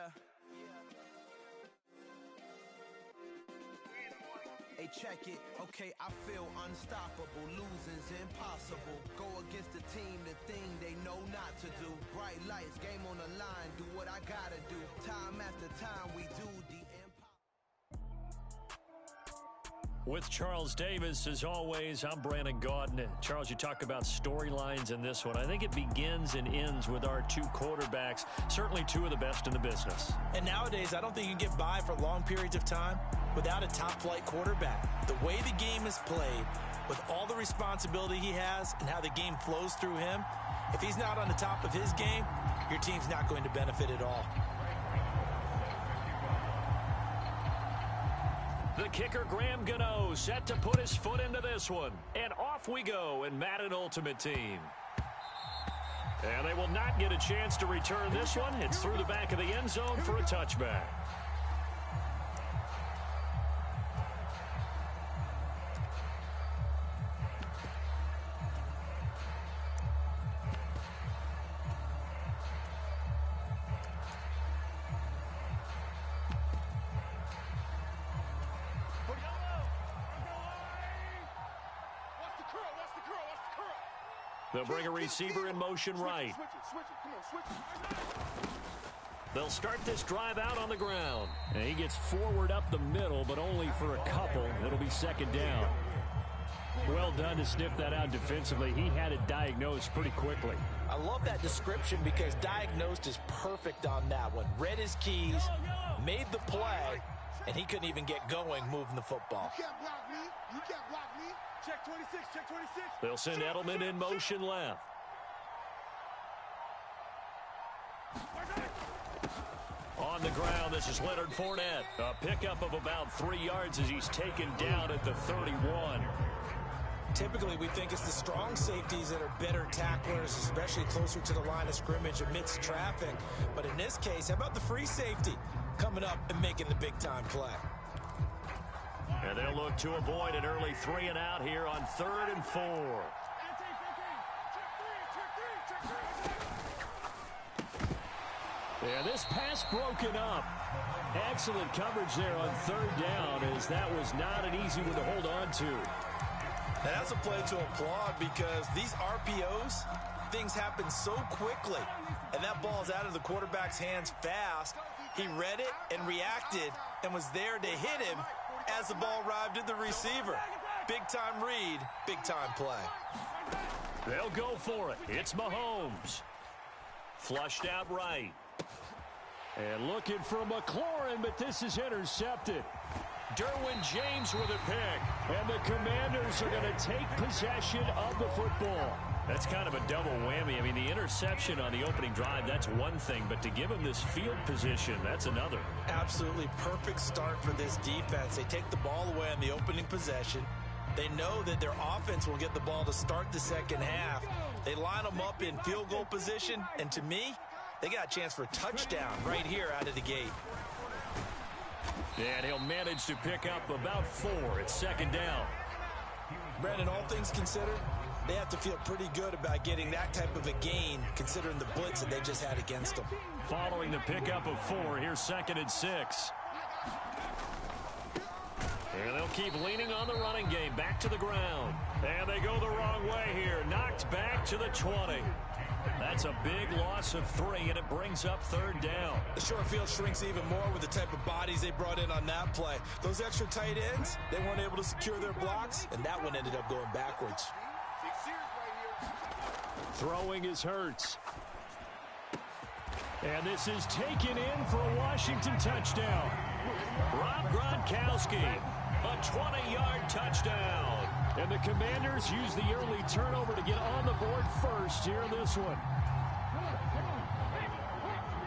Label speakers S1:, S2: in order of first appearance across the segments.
S1: Yeah. Hey, check it. Okay, I feel unstoppable. Losing's impossible. Go against the team, the thing they know not to do. Bright lights, game on the line. Do what I gotta do. Time after time, we do the impossible.
S2: With Charles Davis, as always, I'm Brandon Gaudin. Charles, you talk about storylines in this one. I think it begins and ends with our two quarterbacks, certainly two of the best in the business.
S3: And nowadays, I don't think you can get by for long periods of time without a top-flight quarterback. The way the game is played, with all the responsibility he has and how the game flows through him, if he's not on the top of his game, your team's not going to benefit at all.
S2: The kicker, Graham Gano, set to put his foot into this one. And off we go in Madden Ultimate Team. And they will not get a chance to return this one. It's through the back of the end zone for a touchback. They'll bring a receiver in motion right. They'll start this drive out on the ground. And he gets forward up the middle, but only for a couple. It'll be second down. Well done to sniff that out defensively. He had it diagnosed pretty quickly.
S3: I love that description because diagnosed is perfect on that one. Read his keys, made the play, and he couldn't even get going moving the football.
S4: You can't block me. You can't block me. Check 26, check 26.
S2: They'll send Edelman in motion left. On the ground, this is Leonard Fournette. A pickup of about 3 yards as he's taken down at the 31.
S3: Typically, we think it's the strong safeties that are better tacklers, especially closer to the line of scrimmage amidst traffic. But in this case, how about the free safety coming up and making the big-time play?
S2: And they'll look to avoid an early 3 and out here on 3rd and 4. Yeah, this pass broken up. Excellent coverage there on 3rd down, as that was not an easy one to hold on to.
S3: And that's a play to applaud because these RPOs, things happen so quickly. And that ball's out of the quarterback's hands fast. He read it and reacted and was there to hit him as the ball arrived at the receiver. Big-time read, big-time play.
S2: They'll go for it. It's Mahomes. Flushed out right. And looking for McLaurin, but this is intercepted. Derwin James with a pick. And the Commanders are going to take possession of the football. That's kind of a double whammy. I mean, the interception on the opening drive, that's one thing. But to give him this field position, that's another.
S3: Absolutely perfect start for this defense. They take the ball away on the opening possession. They know that their offense will get the ball to start the second half. They line them up in field goal position. And to me, they got a chance for a touchdown right here out of the gate.
S2: And he'll manage to pick up about 4. It's second down.
S3: Brandon, all things considered, they have to feel pretty good about getting that type of a gain considering the blitz that they just had against them.
S2: Following the pickup of 4, here's 2nd and 6. And they'll keep leaning on the running game. Back to the ground. And they go the wrong way here. Knocked back to the 20. That's a big loss of 3, and it brings up 3rd down.
S3: The short field shrinks even more with the type of bodies they brought in on that play. Those extra tight ends, they weren't able to secure their blocks, and that one ended up going backwards.
S2: Throwing is Hurts. And this is taken in for a Washington touchdown. Rob Gronkowski, a 20-yard touchdown. And the Commanders use the early turnover to get on the board first here in this one.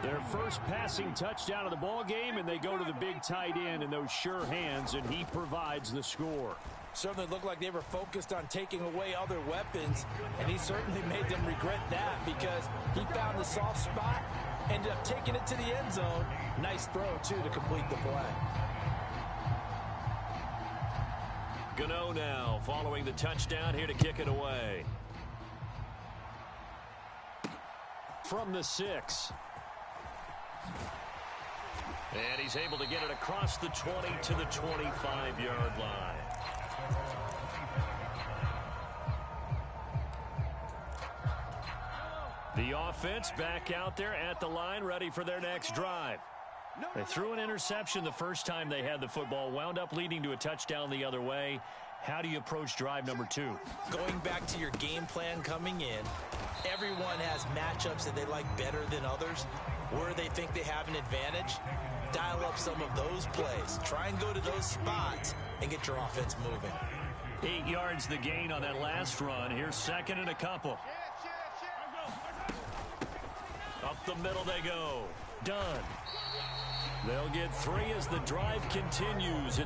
S2: Their first passing touchdown of the ball game, and they go to the big tight end in those sure hands, and he provides the score.
S3: Certainly looked like they were focused on taking away other weapons, and he certainly made them regret that because he found the soft spot, ended up taking it to the end zone. Nice throw, too, to complete the play.
S2: Gano now following the touchdown here to kick it away. From the 6. And he's able to get it across the 20 to the 25-yard line. The offense back out there at the line, ready for their next drive. They threw an interception the first time they had the football, wound up leading to a touchdown the other way. How do you approach drive number 2?
S3: Going back to your game plan coming in, everyone has matchups that they like better than others. Where they think they have an advantage, dial up some of those plays. Try and go to those spots and get your offense moving.
S2: 8 yards the gain on that last run. Here's second and a couple. Up the middle they go. Done. They'll get 3 as the drive continues.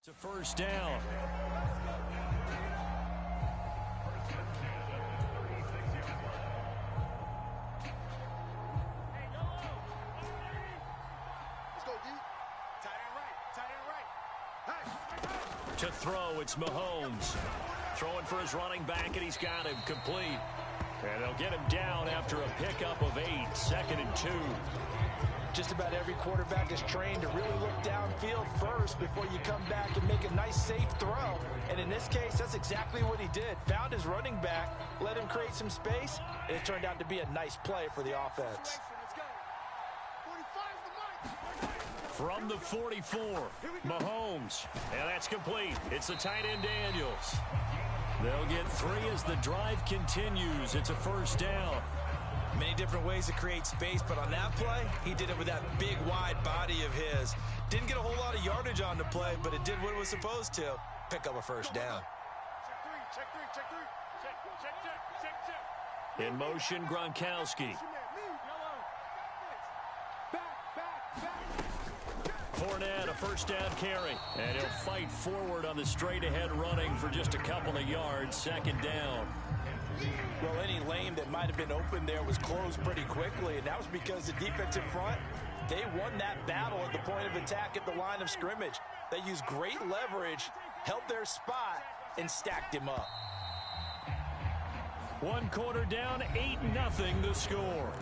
S2: It's a first down. To throw, it's Mahomes. Throwing for his running back, and he's got him complete. And they'll get him down after a pickup of 8, 2nd and 2.
S3: Just about every quarterback is trained to really look downfield first before you come back and make a nice, safe throw. And in this case, that's exactly what he did. Found his running back, let him create some space, and it turned out to be a nice play for the offense.
S2: From the 44, Mahomes. And that's complete. It's the tight end, Daniels. They'll get 3 as the drive continues. It's a first down.
S3: Many different ways to create space, but on that play, he did it with that big, wide body of his. Didn't get a whole lot of yardage on the play, but it did what it was supposed to. Pick up a first down.
S2: In motion, Gronkowski. Fournette, a first down carry. And he'll fight forward on the straight-ahead running for just a couple of yards. 2nd down.
S3: Well, any lane that might have been open there was closed pretty quickly, and that was because the defensive front, they won that battle at the point of attack at the line of scrimmage. They used great leverage, held their spot, and stacked him up.
S2: 1 quarter down, 8-0 the score.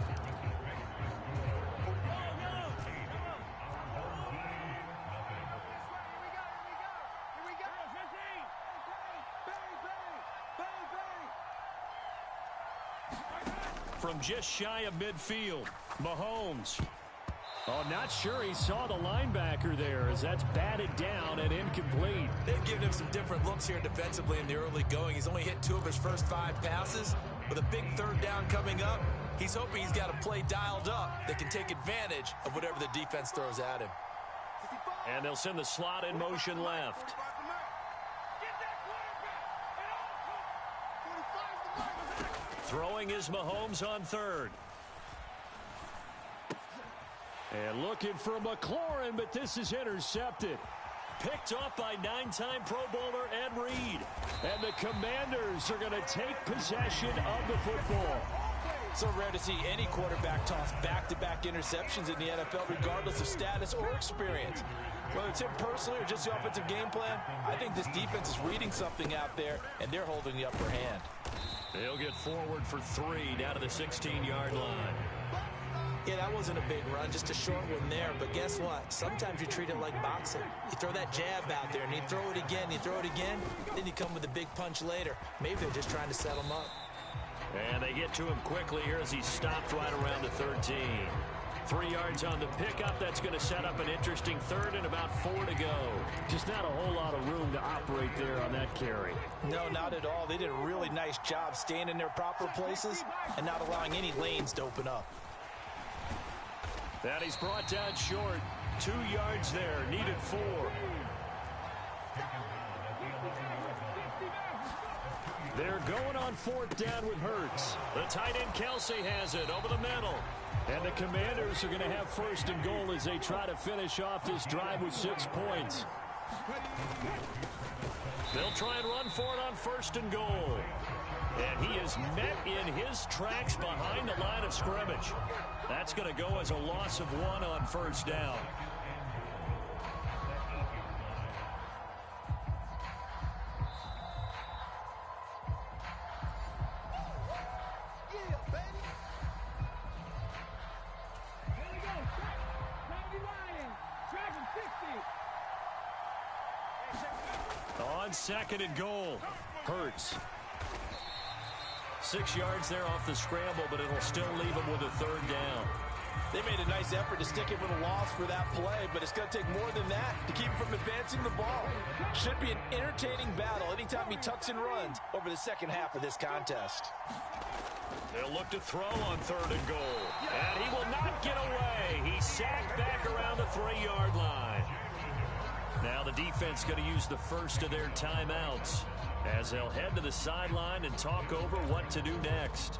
S2: From just shy of midfield, Mahomes. Oh, not sure he saw the linebacker there as that's batted down and incomplete.
S3: They've given him some different looks here defensively in the early going. He's only hit 2 of his first 5 passes. With a big 3rd down coming up, he's hoping he's got a play dialed up that can take advantage of whatever the defense throws at him.
S2: And they'll send the slot in motion left. Throwing is Mahomes on 3rd. And looking for McLaurin, but this is intercepted. Picked off by 9-time Pro Bowler Ed Reed. And the Commanders are going to take possession of the football.
S3: So rare to see any quarterback toss back-to-back interceptions in the NFL, regardless of status or experience. Whether it's him personally or just the offensive game plan, I think this defense is reading something out there, and they're holding the upper hand.
S2: They'll get forward for 3 down to the 16-yard line.
S3: Yeah, that wasn't a big run, just a short one there. But guess what? Sometimes you treat it like boxing. You throw that jab out there, and you throw it again, then you come with a big punch later. Maybe they're just trying to set him up.
S2: And they get to him quickly here as he stopped right around the 13. 3 yards on the pickup. That's going to set up an interesting third and about 4 to go. Just not a whole lot of room to operate there on that carry.
S3: No, not at all. They did a really nice job staying in their proper places and not allowing any lanes to open up.
S2: That he's brought down short. 2 yards there. Needed 4. They're going on 4th down with Hurts. The tight end Kelsey has it over the middle. And the Commanders are going to have 1st and goal as they try to finish off this drive with 6 points. They'll try and run for it on 1st and goal. And he is met in his tracks behind the line of scrimmage. That's going to go as a loss of 1 on 1st down. On 2nd and goal, Hurts. 6 yards there off the scramble, but it'll still leave him with a 3rd down.
S3: They made a nice effort to stick him with a loss for that play, but it's going to take more than that to keep him from advancing the ball. Should be an entertaining battle anytime he tucks and runs over the second half of this contest.
S2: They'll look to throw on 3rd and goal, and he will not get away. He's sacked back around the 3-yard line. Now the defense going to use the first of their timeouts as they'll head to the sideline and talk over what to do next.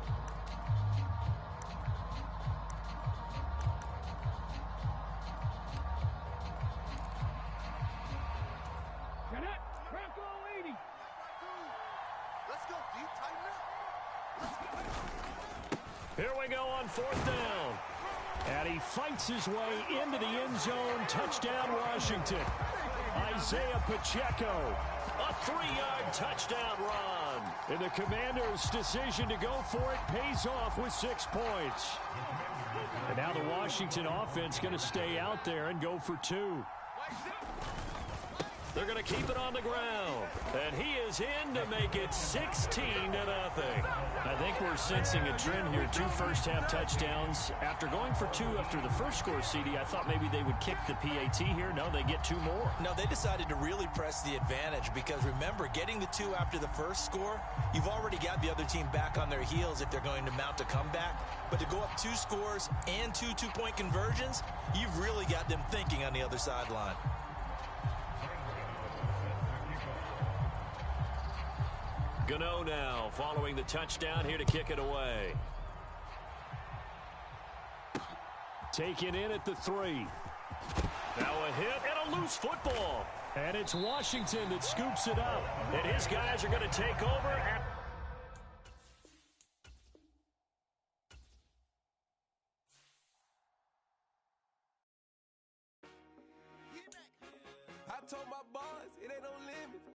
S2: Here we go on 4th down. And he fights his way into the end zone. Touchdown, Washington. Isaiah Pacheco. A 3-yard touchdown run. And the Commanders' decision to go for it pays off with 6 points. And now the Washington offense going to stay out there and go for 2. They're going to keep it on the ground. And he is in to make it 16-0. I think we're sensing a trend here. 2 first-half touchdowns. After going for 2 after the first score, CD, I thought maybe they would kick the PAT here. No, they get 2 more.
S3: No, they decided to really press the advantage because, remember, getting the 2 after the first score, you've already got the other team back on their heels if they're going to mount a comeback. But to go up 2 scores and 2 two-point conversions, you've really got them thinking on the other sideline.
S2: Gano now following the touchdown here to kick it away. Taken in at the 3. Now a hit and a loose football. And it's Washington that scoops it up. And his guys are going to take over at